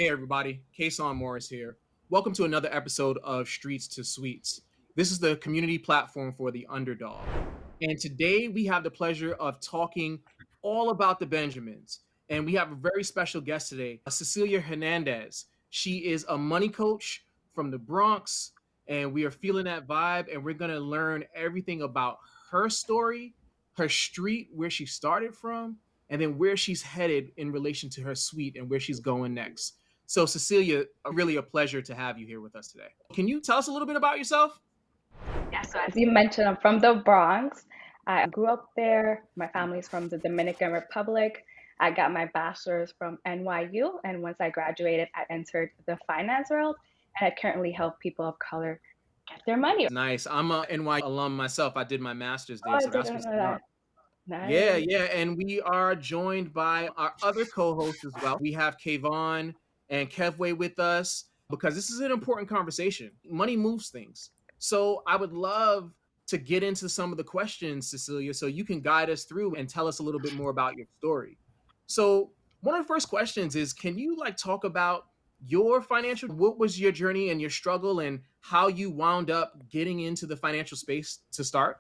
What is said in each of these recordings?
Hey everybody, Kason Morris here. Welcome to another episode of Streets to Suites. This is the community platform for the underdog. And today we have the pleasure of talking all about the Benjamins. And we have a very special guest today, Cecilia Hernandez. She is a money coach from the Bronx, and we are feeling that vibe. And we're going to learn everything about her story, her street, where she started from, and then where she's headed in relation to her suite and where she's going next. So, Cecilia, really a pleasure to have you here with us today. Can you tell us a little bit about yourself? Yeah, so as you mentioned, I'm from the Bronx. I grew up there. My family's from the Dominican Republic. I got my bachelor's from NYU, and once I graduated, I entered the finance world, and I currently help people of color get their money. Nice. I'm a NY alum myself. I did my master's Oh, there, I so that's didn't what's know up. that. Yeah, Nice. yeah. And we are joined by our other co-hosts as well. We have Kayvon and Kevway with us because this is an important conversation. Money moves things. So I would love to get into some of the questions, Cecilia, so you can guide us through and tell us a little bit more about your story. So one of the first questions is, can you talk about your financial, what was your journey and your struggle and how you wound up getting into the financial space to start?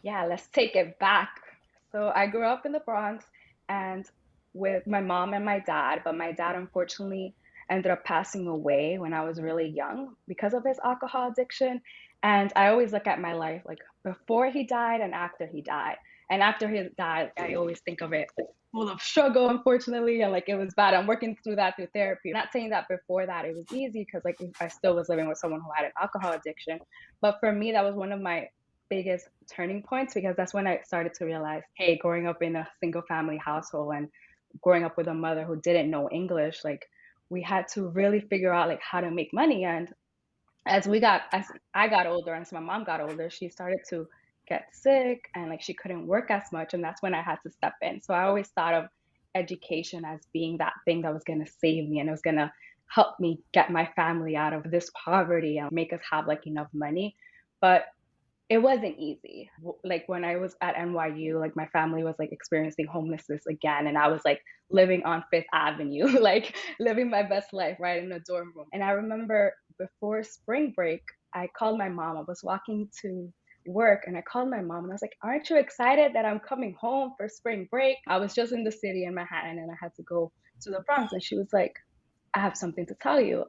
Yeah, let's take it back. So I grew up in the Bronx and with my mom and my dad, but my dad unfortunately ended up passing away when I was really young because of his alcohol addiction. And I always look at my life like before he died and after he died. And after he died, I always think of it full of struggle, unfortunately, and like it was bad. I'm working through that through therapy. Not saying that before that it was easy because like I still was living with someone who had an alcohol addiction. But for me, that was one of my biggest turning points because that's when I started to realize, hey, growing up in a single family household and growing up with a mother who didn't know English, like we had to really figure out like how to make money. And as I got older and as my mom got older, she started to get sick and like she couldn't work as much. And that's when I had to step in. So I always thought of education as being that thing that was going to save me and it was going to help me get my family out of this poverty and make us have like enough money. But it wasn't easy. Like when I was at NYU, like my family was like experiencing homelessness again, and I was like living on Fifth Avenue, like living my best life right in a dorm room. And I remember before spring break, I called my mom. I was walking to work and I called my mom and I was like, "Aren't you excited that I'm coming home for spring break?" I was just in the city in Manhattan and I had to go to the Bronx. And she was like, "I have something to tell you.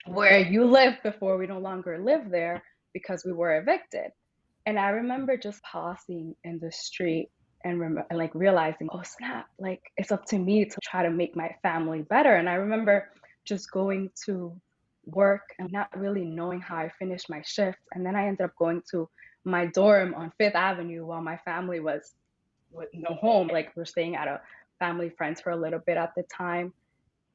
Where you lived before, we no longer live there because we were evicted." And I remember just pausing in the street and and like realizing, oh snap, like it's up to me to try to make my family better. And I remember just going to work and not really knowing how I finished my shift. And then I ended up going to my dorm on Fifth Avenue while my family was with no home. Like we're staying at a family friends for a little bit at the time.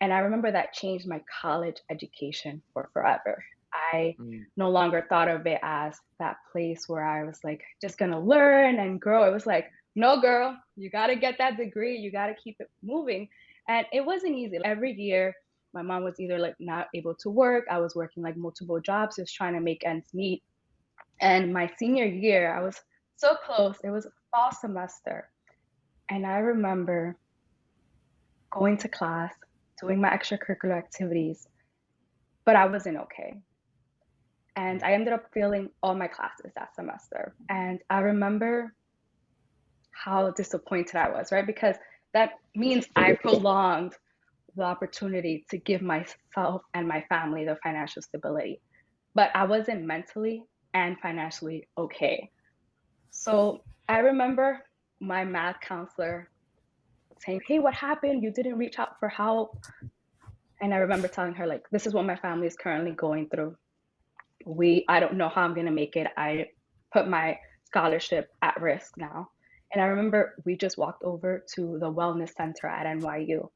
And I remember that changed my college education for forever. I Mm. no longer thought of it as that place where I was like just gonna learn and grow. It was like, no, girl, you gotta get that degree, you gotta keep it moving. And it wasn't easy. Every year, my mom was either like not able to work, I was working like multiple jobs, just trying to make ends meet. And my senior year, I was so close. It was fall semester. And I remember going to class, doing my extracurricular activities, but I wasn't okay. And I ended up failing all my classes that semester. And I remember how disappointed I was, right? Because that means I prolonged the opportunity to give myself and my family the financial stability. But I wasn't mentally and financially okay. So I remember my math counselor saying, "Hey, what happened? You didn't reach out for help." And I remember telling her, like, this is what my family is currently going through. I don't know how I'm gonna make it. I put my scholarship at risk now. And I remember we just walked over to the wellness center at NYU.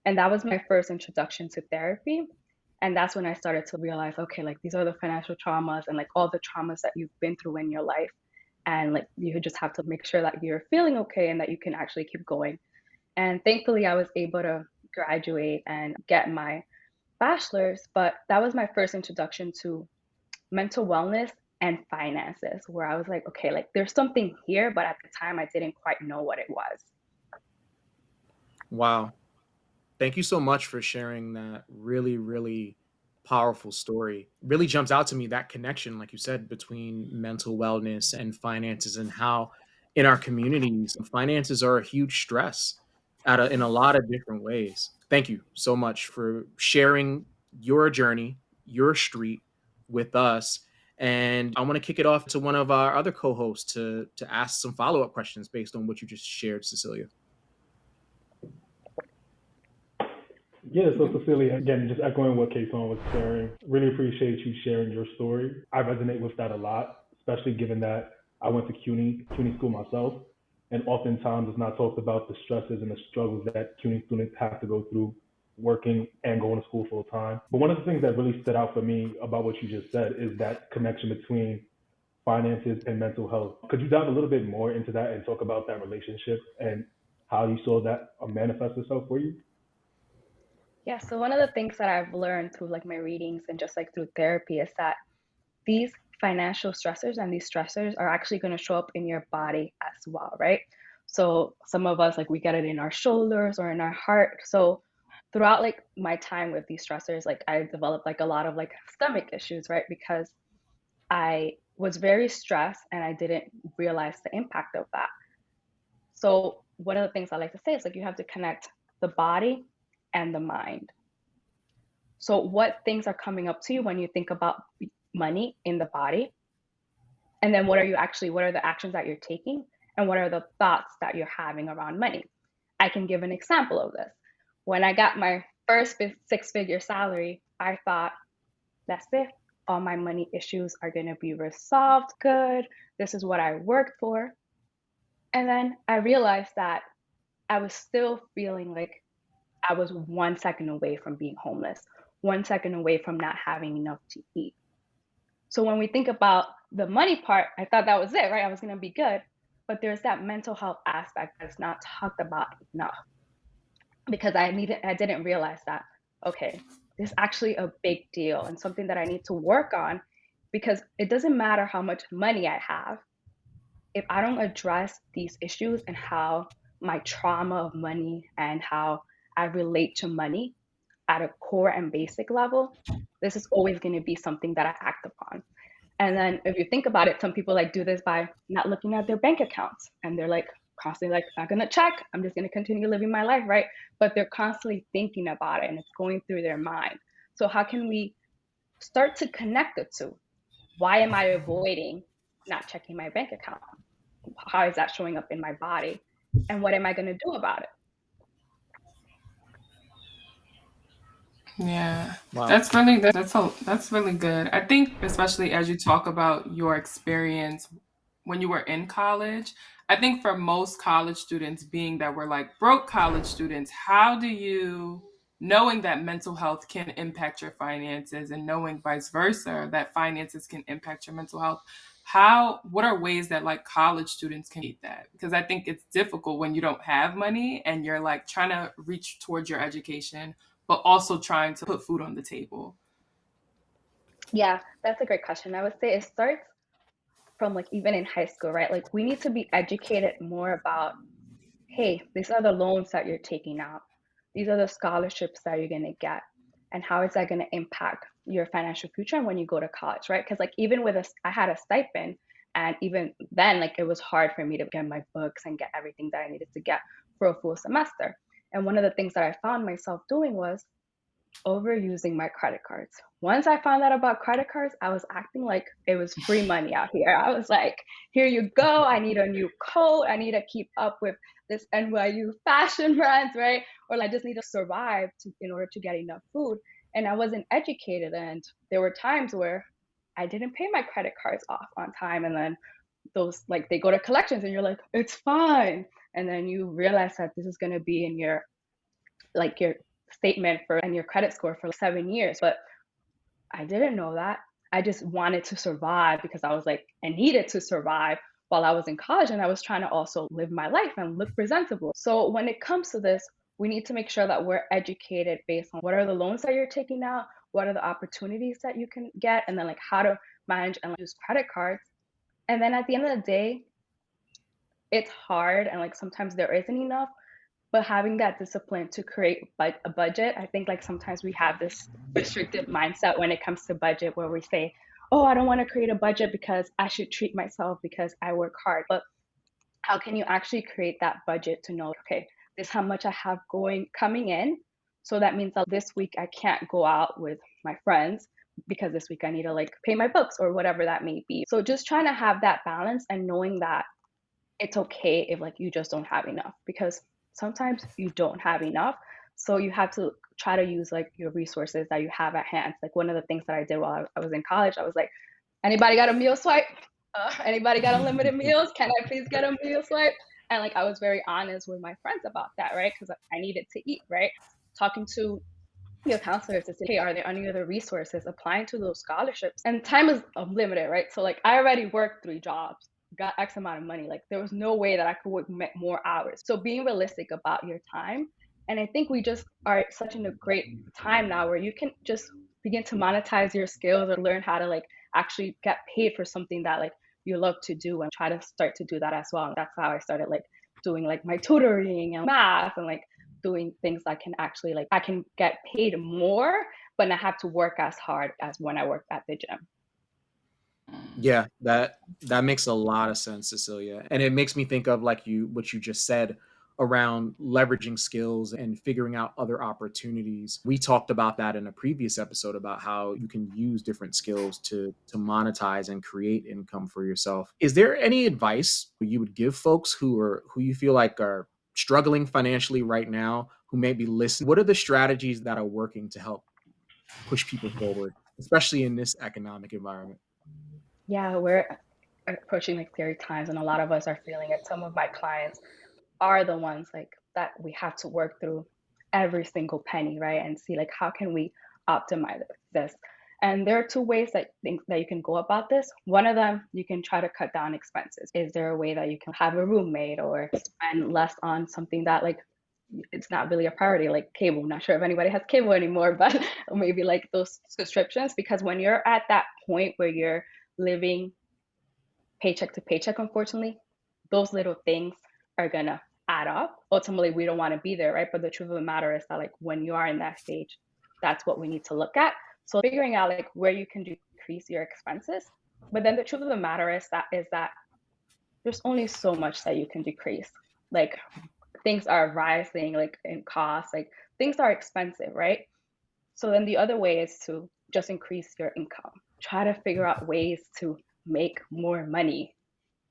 And that was my first introduction to therapy. And that's when I started to realize, okay, like these are the financial traumas and like all the traumas that you've been through in your life. And like you just have to make sure that you're feeling okay and that you can actually keep going. And thankfully, I was able to graduate and get my bachelor's, but that was my first introduction to mental wellness and finances, where I was like, okay, like there's something here, but at the time I didn't quite know what it was. Wow. Thank you so much for sharing that really, really powerful story. Really jumps out to me that connection, like you said, between mental wellness and finances, and how in our communities, finances are a huge stress in a lot of different ways. Thank you so much for sharing your journey, your street with us. And I want to kick it off to one of our other co-hosts to ask some follow-up questions based on what you just shared, Cecilia. Yeah, so Cecilia, again, just echoing what Kason was sharing, really appreciate you sharing your story. I resonate with that a lot, especially given that I went to CUNY school myself, and oftentimes it's not talked about the stresses and the struggles that CUNY students have to go through working and going to school full time. But one of the things that really stood out for me about what you just said is that connection between finances and mental health. Could you dive a little bit more into that and talk about that relationship and how you saw that manifest itself for you? Yeah, so one of the things that I've learned through like my readings and just like through therapy is that these financial stressors and these stressors are actually going to show up in your body as well, right? So some of us like we get it in our shoulders or in our heart. So throughout like my time with these stressors, like I developed like a lot of like stomach issues, right? Because I was very stressed and I didn't realize the impact of that. So one of the things I like to say is like you have to connect the body and the mind. So what things are coming up to you when you think about money in the body? And then what are the actions that you're taking? And what are the thoughts that you're having around money? I can give an example of this. When I got my first six-figure salary, I thought, that's it. All my money issues are going to be resolved good. This is what I worked for. And then I realized that I was still feeling like I was 1 second away from being homeless, 1 second away from not having enough to eat. So when we think about the money part, I thought that was it, right? I was going to be good. But there's that mental health aspect that's not talked about enough because I didn't realize that, okay, this is actually a big deal and something that I need to work on because it doesn't matter how much money I have. If I don't address these issues and how my trauma of money and how I relate to money at a core and basic level, this is always going to be something that I act upon. And then if you think about it, some people like do this by not looking at their bank accounts and they're like constantly like, not gonna check, I'm just gonna continue living my life, right? But they're constantly thinking about it and it's going through their mind. So how can we start to connect the two? Why am I avoiding not checking my bank account? How is that showing up in my body? And what am I gonna do about it? Yeah, Wow. that's really good. I think especially as you talk about your experience when you were in college, I think for most college students, being that we're like broke college students, how do you, knowing that mental health can impact your finances and knowing vice versa that finances can impact your mental health, what are ways that like college students can eat that? Because I think it's difficult when you don't have money and you're like trying to reach towards your education but also trying to put food on the table. Yeah, that's a great question. I would say it starts from like even in high school, right? Like we need to be educated more about, hey, these are the loans that you're taking out. These are the scholarships that you're going to get. And how is that going to impact your financial future and when you go to college, right? Because like even with us, I had a stipend. And even then, like it was hard for me to get my books and get everything that I needed to get for a full semester. And one of the things that I found myself doing was overusing my credit cards. Once I found out about credit cards, I was acting like it was free money out here. I was like, here you go. I need a new coat. I need to keep up with this NYU fashion brands, right? Or I just need to survive in order to get enough food. And I wasn't educated. And there were times where I didn't pay my credit cards off on time. And then those, like, they go to collections and you're like, it's fine. And then you realize that this is going to be in your statement for and your credit score for 7 years. But I didn't know that. I just wanted to survive because I was like, I needed to survive while I was in college and I was trying to also live my life and look presentable. So when it comes to this, we need to make sure that we're educated based on what are the loans that you're taking out, what are the opportunities that you can get, and then like how to manage and use credit cards. And then at the end of the day, it's hard and like sometimes there isn't enough, but having that discipline to create a budget. I think like sometimes we have this restrictive mindset when it comes to budget where we say, oh, I don't want to create a budget because I should treat myself because I work hard. But how can you actually create that budget to know, okay, this is how much I have coming in. So that means that this week I can't go out with my friends because this week I need to like pay my books or whatever that may be. So just trying to have that balance and knowing that it's okay if like you just don't have enough, because sometimes you don't have enough. So you have to try to use like your resources that you have at hand. Like one of the things that I did while I was in college, I was like, anybody got a meal swipe? Anybody got unlimited meals? Can I please get a meal swipe? And like I was very honest with my friends about that, right? Because I needed to eat, right? Talking to your counselor to say, hey, are there any other resources applying to those scholarships? And time is unlimited, right? So like I already worked 3 jobs, got X amount of money. Like there was no way that I could work more hours. So being realistic about your time. And I think we just are such in a great time now where you can just begin to monetize your skills or learn how to like actually get paid for something that like you love to do, and try to start to do that as well. And that's how I started like doing like my tutoring and math and like doing things that can actually like I can get paid more but not have to work as hard as when I worked at the gym. Yeah, that makes a lot of sense, Cecilia. And it makes me think of like what you just said around leveraging skills and figuring out other opportunities. We talked about that in a previous episode about how you can use different skills to monetize and create income for yourself. Is there any advice you would give folks who you feel like are struggling financially right now, who may be listening? What are the strategies that are working to help push people forward, especially in this economic environment? Yeah, we're approaching like scary times and a lot of us are feeling it. Some of my clients are the ones like that we have to work through every single penny, right? And see like how can we optimize this. And there are 2 ways that think that you can go about this. One of them, you can try to cut down expenses. Is there a way that you can have a roommate or spend less on something that like it's not really a priority, like cable? Not sure if anybody has cable anymore, but maybe like those subscriptions, because when you're at that point where you're living paycheck to paycheck, unfortunately, those little things are gonna add up. Ultimately, we don't want to be there, right? But the truth of the matter is that like when you are in that stage, that's what we need to look at. So figuring out like where you can decrease your expenses. But then the truth of the matter is that there's only so much that you can decrease. Like things are rising like in cost, like things are expensive, right? So then the other way is to just increase your income. Try to figure out ways to make more money.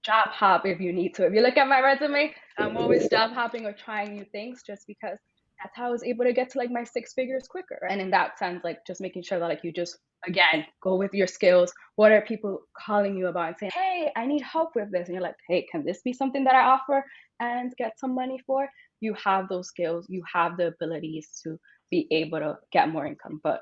Job hop if you need to. If you look at my resume, I'm always job hopping or trying new things just because that's how I was able to get to like my 6 figures quicker. And in that sense, like just making sure that like you just again go with your skills. What are people calling you about and saying, hey, I need help with this? And you're like, hey, can this be something that I offer and get some money for? You have those skills, you have the abilities to be able to get more income. But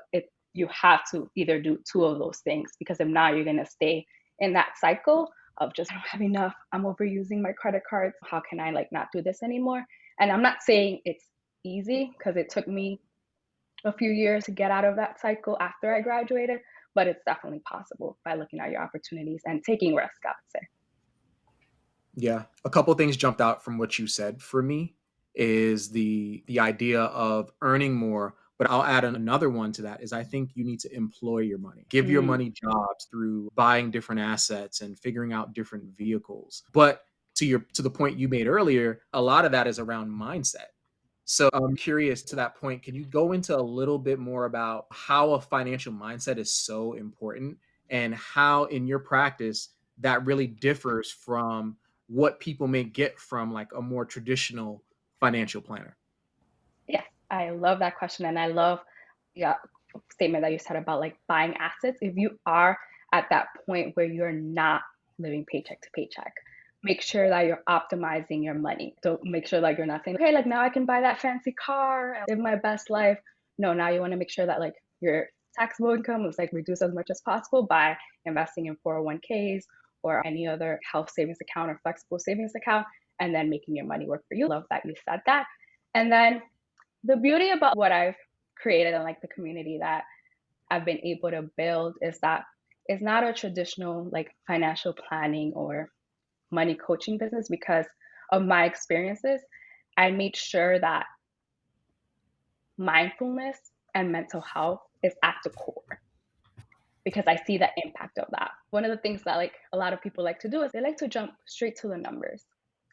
you have to either do 2 of those things, because if not, you're gonna stay in that cycle of just I don't have enough, I'm overusing my credit cards. How can I like not do this anymore? And I'm not saying it's easy because it took me a few years to get out of that cycle after I graduated, but it's definitely possible by looking at your opportunities and taking risk, I would say. Yeah, a couple things jumped out from what you said for me is the idea of earning more, but I'll add another one to that is I think you need to employ your money. Give your Mm, money jobs through buying different assets and figuring out different vehicles. But to the point you made earlier, a lot of that is around mindset. So I'm curious to that point, can you go into a little bit more about how a financial mindset is so important and how in your practice that really differs from what people may get from like a more traditional financial planner? yes, I love that question. And I love yeah, statement that you said about like buying assets. If you are at that point where you're not living paycheck to paycheck, make sure that you're optimizing your money. Don't make sure that you're not saying, okay, like now I can buy that fancy car and live my best life. No, now you want to make sure that like your taxable income is like reduced as much as possible by investing in 401ks or any other health savings account or flexible savings account, and then making your money work for you. Love that you said that. And then the beauty about what I've created and like the community that I've been able to build is that it's not a traditional like financial planning or money coaching business because of my experiences. I made sure that mindfulness and mental health is at the core because I see the impact of that. One of the things that like a lot of people like to do is they like to jump straight to the numbers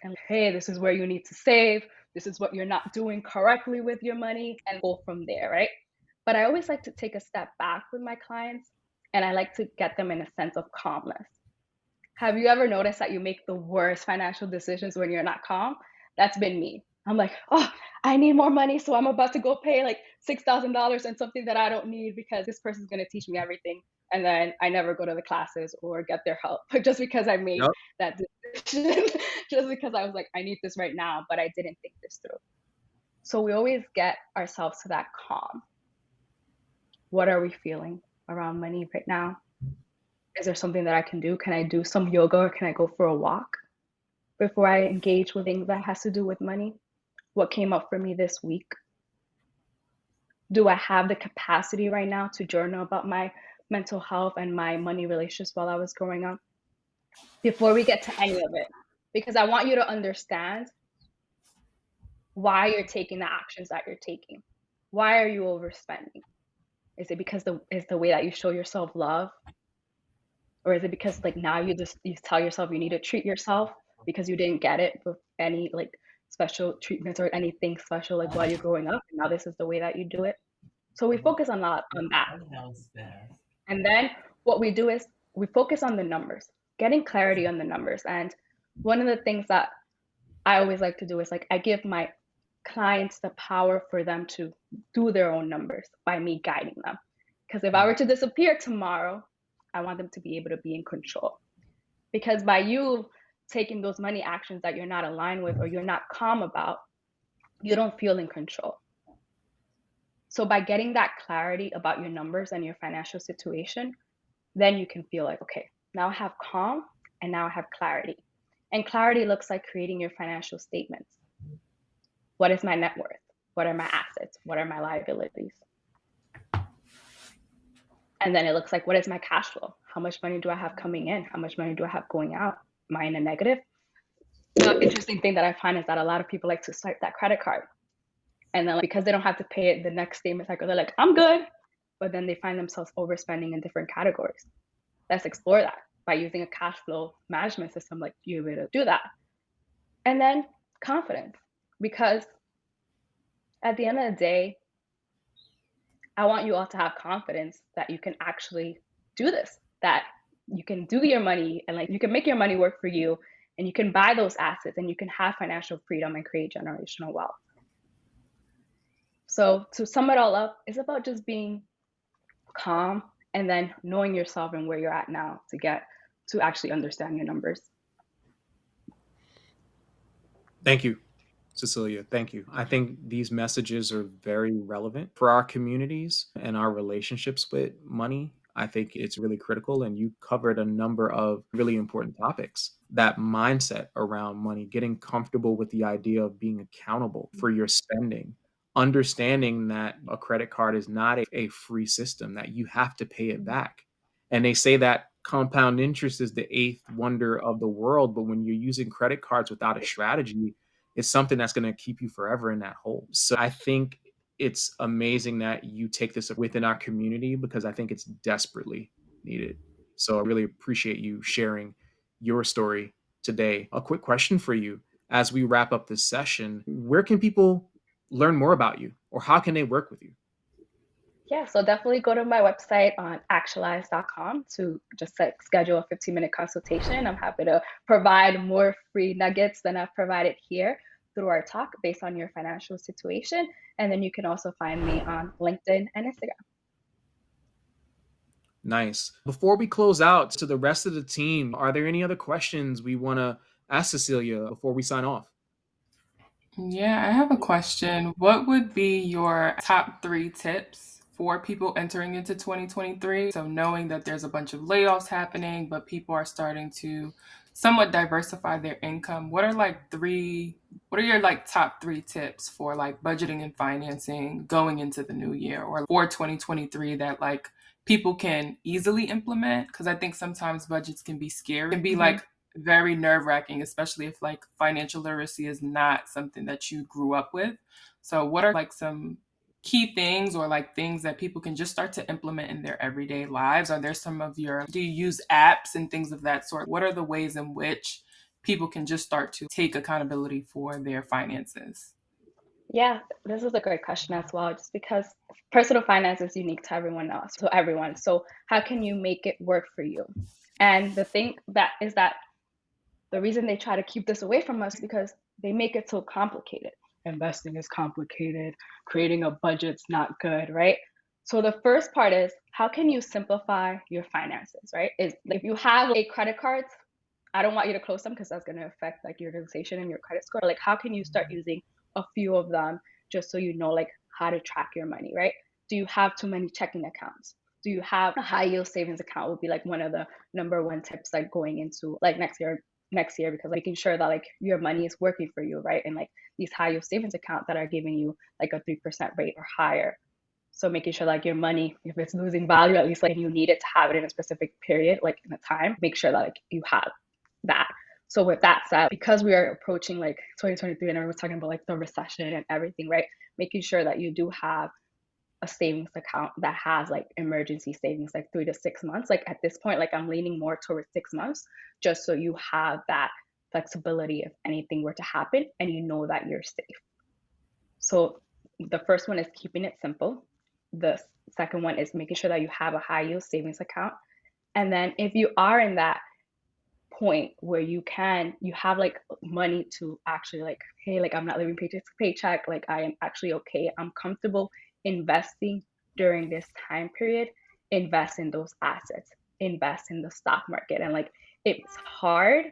and hey, this is where you need to save. This is what you're not doing correctly with your money and go from there, right? But I always like to take a step back with my clients and I like to get them in a sense of calmness. Have you ever noticed that you make the worst financial decisions when you're not calm? That's been me. I'm like, oh, I need more money, so I'm about to go pay like $6,000 on something that I don't need because this person's going to teach me everything. And then I never go to the classes or get their help just because I made Yep. that decision, just because I was like, I need this right now, but I didn't think this through. So we always get ourselves to that calm. What are we feeling around money right now? Is there something that I can do? Can I do some yoga or can I go for a walk before I engage with things that has to do with money? What came up for me this week? Do I have the capacity right now to journal about my mental health and my money relationships while I was growing up? Before we get to any of it, because I want you to understand why you're taking the actions that you're taking. Why are you overspending? Is it because is the way that you show yourself love? Or is it because like now you tell yourself you need to treat yourself because you didn't get it with any like special treatments or anything special like while you're growing up and now this is the way that you do it? So we focus on that. And then what we do is we focus on the numbers, getting clarity on the numbers. And one of the things that I always like to do is like I give my clients the power for them to do their own numbers by me guiding them. Because if I were to disappear tomorrow, I want them to be able to be in control. Because by you taking those money actions that you're not aligned with or you're not calm about, you don't feel in control. So by getting that clarity about your numbers and your financial situation, then you can feel like, okay, now I have calm and now I have clarity. And clarity looks like creating your financial statements. What is my net worth? What are my assets? What are my liabilities? And then it looks like, what is my cash flow? How much money do I have coming in? How much money do I have going out? Am I in a negative? The interesting thing that I find is that a lot of people like to swipe that credit card. And then because they don't have to pay it the next statement cycle, they're like, I'm good. But then they find themselves overspending in different categories. Let's explore that by using a cash flow management system, like you're able to do that. And then confidence, because at the end of the day, I want you all to have confidence that you can actually do this, that you can do your money and like you can make your money work for you and you can buy those assets and you can have financial freedom and create generational wealth. So to sum it all up, it's about just being calm and then knowing yourself and where you're at now to get to actually understand your numbers. Thank you, Cecilia. Thank you. I think these messages are very relevant for our communities and our relationships with money. I think it's really critical, and you covered a number of really important topics. That mindset around money, getting comfortable with the idea of being accountable for your spending, understanding that a credit card is not a free system, that you have to pay it back. And they say that compound interest is the eighth wonder of the world, but when you're using credit cards without a strategy, it's something that's going to keep you forever in that hole. So I think it's amazing that you take this within our community because I think it's desperately needed. So I really appreciate you sharing your story today. A quick question for you as we wrap up this session: where can people learn more about you, or how can they work with you? Yeah, so definitely go to my website on actualize.com to just like schedule a 15-minute consultation. I'm happy to provide more free nuggets than I've provided here through our talk based on your financial situation. And then you can also find me on LinkedIn and Instagram. Nice. Before we close out, to the rest of the team, are there any other questions we want to ask Cecilia before we sign off? Yeah, I have a question. What would be your top 3 tips for people entering into 2023? So knowing that there's a bunch of layoffs happening, but people are starting to somewhat diversify their income. What are your like top 3 tips for like budgeting and financing going into the new year or for 2023 that like people can easily implement? Because I think sometimes budgets can be scary. It can be like very nerve-wracking, especially if like financial literacy is not something that you grew up with. So what are like some key things or like things that people can just start to implement in their everyday lives? Are there some of your, do you use apps and things of that sort? What are the ways in which people can just start to take accountability for their finances? Yeah, this is a great question as well, just because personal finance is unique to everyone else, to everyone. So how can you make it work for you? And the thing that is that the reason they try to keep this away from us is because they make it so complicated. Investing is complicated, creating a budget's not good, right? So the first part is how can you simplify your finances, right? Is if you have a credit card, I don't want you to close them because that's going to affect like your utilization and your credit score. Like how can you start using a few of them just so you know like how to track your money, right? Do you have too many checking accounts? Do you have a high yield savings account would be like one of the number one tips like going into like next year because like, making sure that like your money is working for you, right? And like these high yield savings accounts that are giving you like a 3% rate or higher. So making sure like your money, if it's losing value, at least like you need it to have it in a specific period, like in a time, make sure that like you have that. So with that said, because we are approaching like 2023 and everyone's talking about like the recession and everything, right? Making sure that you do have a savings account that has like emergency savings, like 3 to 6 months. Like at this point, like I'm leaning more towards 6 months, just so you have that flexibility if anything were to happen and you know that you're safe. So the first one is keeping it simple. The second one is making sure that you have a high yield savings account. And then if you are in that point where you have like money to actually like, hey, like I'm not living paycheck to paycheck, like I am actually okay, I'm comfortable investing during this time period, invest in those assets, invest in the stock market. And like it's hard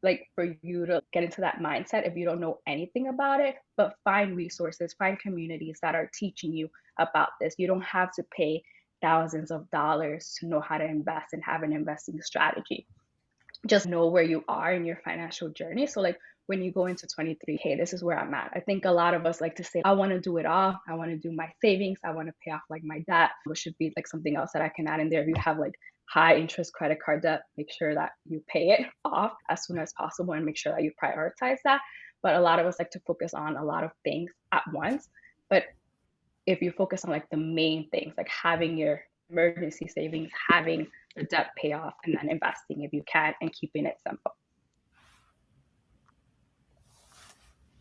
like for you to get into that mindset if you don't know anything about it, but find resources, find communities that are teaching you about this. You don't have to pay thousands of dollars to know how to invest and have an investing strategy. Just know where you are in your financial journey. So like when you go into 23, hey, this is where I'm at. I think a lot of us like to say, I want to do it all. I want to do my savings. I want to pay off like my debt, which should be like something else that I can add in there. If you have like high interest credit card debt, make sure that you pay it off as soon as possible and make sure that you prioritize that. But a lot of us like to focus on a lot of things at once. But if you focus on like the main things, like having your emergency savings, having the debt payoff, and then investing if you can, and keeping it simple.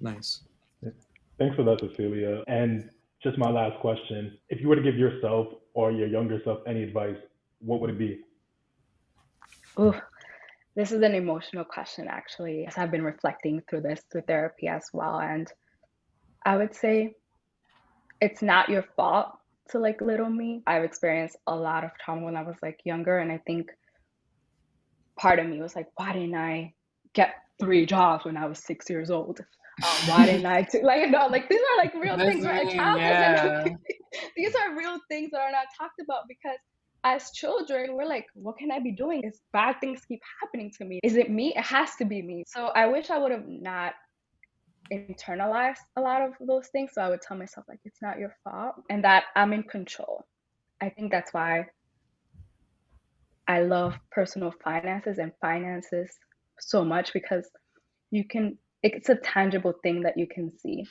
Nice. Thanks for that, Cecilia. And just my last question, if you were to give yourself or your younger self any advice, what would it be? Ooh, this is an emotional question, actually, as I've been reflecting through this through therapy as well. And I would say it's not your fault to like little me. I've experienced a lot of trauma when I was like younger. And I think part of me was like, why didn't I get 3 jobs when I was 6 years old? Why didn't I do like like these are like real things, right? Like Yeah. these are real things that are not talked about because as children, we're like, what can I be doing? If bad things keep happening to me, is it me? It has to be me. So I wish I would have not internalized a lot of those things. So I would tell myself like it's not your fault and that I'm in control. I think that's why I love personal finances and finances so much because it's a tangible thing that you can see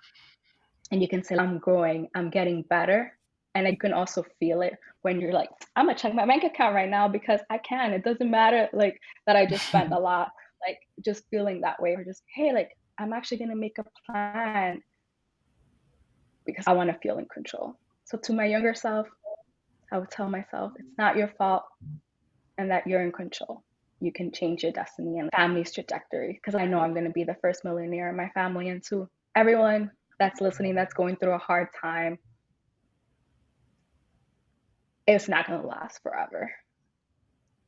and you can say, I'm growing, I'm getting better. And you can also feel it when you're like, I'm gonna check my bank account right now because I can. It doesn't matter like that I just spent a lot, like just feeling that way or just, hey, like I'm actually gonna make a plan because I want to feel in control. So to my younger self, I would tell myself it's not your fault and that you're in control. You can change your destiny and family's trajectory because I know I'm going to be the first millionaire in my family. And to everyone that's listening that's going through a hard time, it's not going to last forever.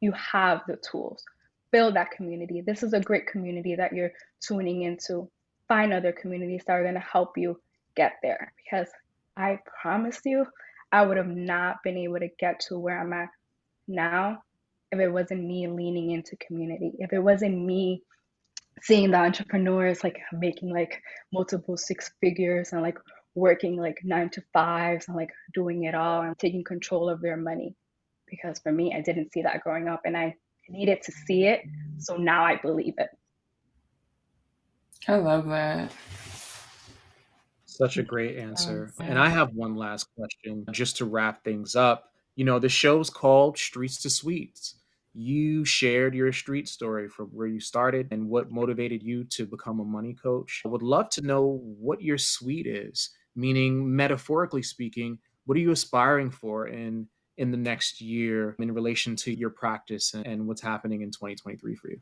You have the tools. Build that community. This is a great community that you're tuning into. Find other communities that are going to help you get there because I promise you, I would have not been able to get to where I'm at now if it wasn't me leaning into community, if it wasn't me seeing the entrepreneurs like making like multiple 6 figures and like working like 9 to 5s and like doing it all and taking control of their money. Because for me, I didn't see that growing up and I needed to see it So now I believe it. I love that. Such a great answer. And Yeah. I have one last question just to wrap things up. The show's called Streets to Suites. You shared your street story from where you started and what motivated you to become a money coach. I would love to know what your suite is, meaning metaphorically speaking, what are you aspiring for in the next year in relation to your practice and what's happening in 2023 for you?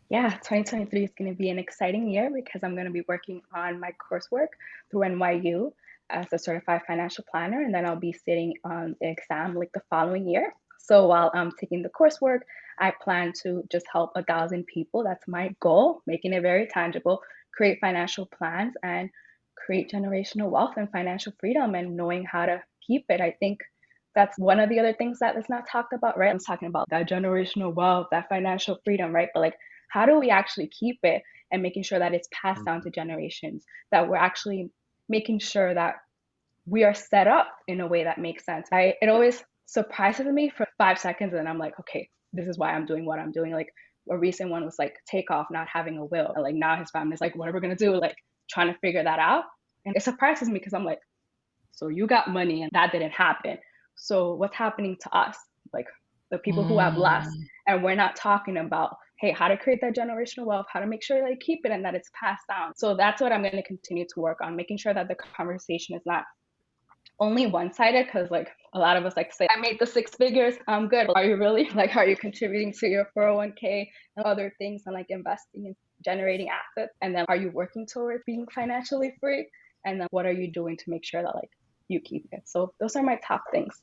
Yeah, 2023 is going to be an exciting year because I'm going to be working on my coursework through NYU as a certified financial planner, and then I'll be sitting on the exam like the following year. So while I'm taking the coursework, I plan to just help 1,000 people. That's my goal, making it very tangible, create financial plans and create generational wealth and financial freedom and knowing how to keep it. I think that's one of the other things that is not talked about, right? I'm talking about that generational wealth, that financial freedom, right? But like, how do we actually keep it and making sure that it's passed down to generations, that we're actually making sure that we are set up in a way that makes sense. It always surprises me for 5 seconds and I'm like, okay, this is why I'm doing what I'm doing. Like a recent one was like Takeoff not having a will. And like now his family's like, what are we gonna do? Like trying to figure that out. And it surprises me because I'm like, so you got money and that didn't happen. So what's happening to us? Like the people who have less, Mm. and we're not talking about, hey, how to create that generational wealth, how to make sure that you keep it and that it's passed down. So that's what I'm going to continue to work on, making sure that the conversation is not only one-sided, because like a lot of us like to say, I made the 6 figures, I'm good. Are you really? Like, are you contributing to your 401k and other things and like investing in generating assets? And then are you working towards being financially free? And then what are you doing to make sure that like you keep it? So those are my top things.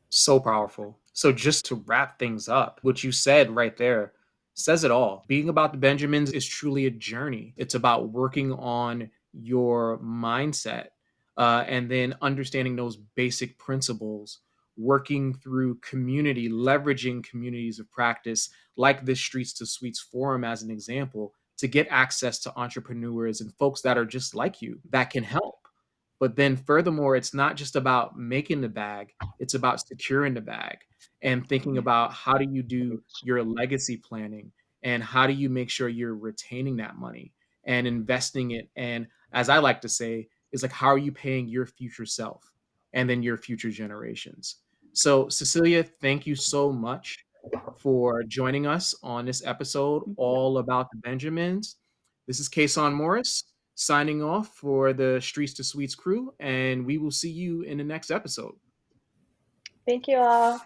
So powerful. So just to wrap things up, what you said right there says it all. Being about the Benjamins is truly a journey. It's about working on your mindset and then understanding those basic principles, working through community, leveraging communities of practice like this Streets to Suites forum as an example to get access to entrepreneurs and folks that are just like you that can help. But then, furthermore, it's not just about making the bag, it's about securing the bag and thinking about how do you do your legacy planning and how do you make sure you're retaining that money and investing it. And as I like to say, is like, how are you paying your future self and then your future generations? So, Cecilia, thank you so much for joining us on this episode Thank you. all about the Benjamins. This is Kason Morris signing off for the Streets to Suites crew, and we will see you in the next episode. Thank you all.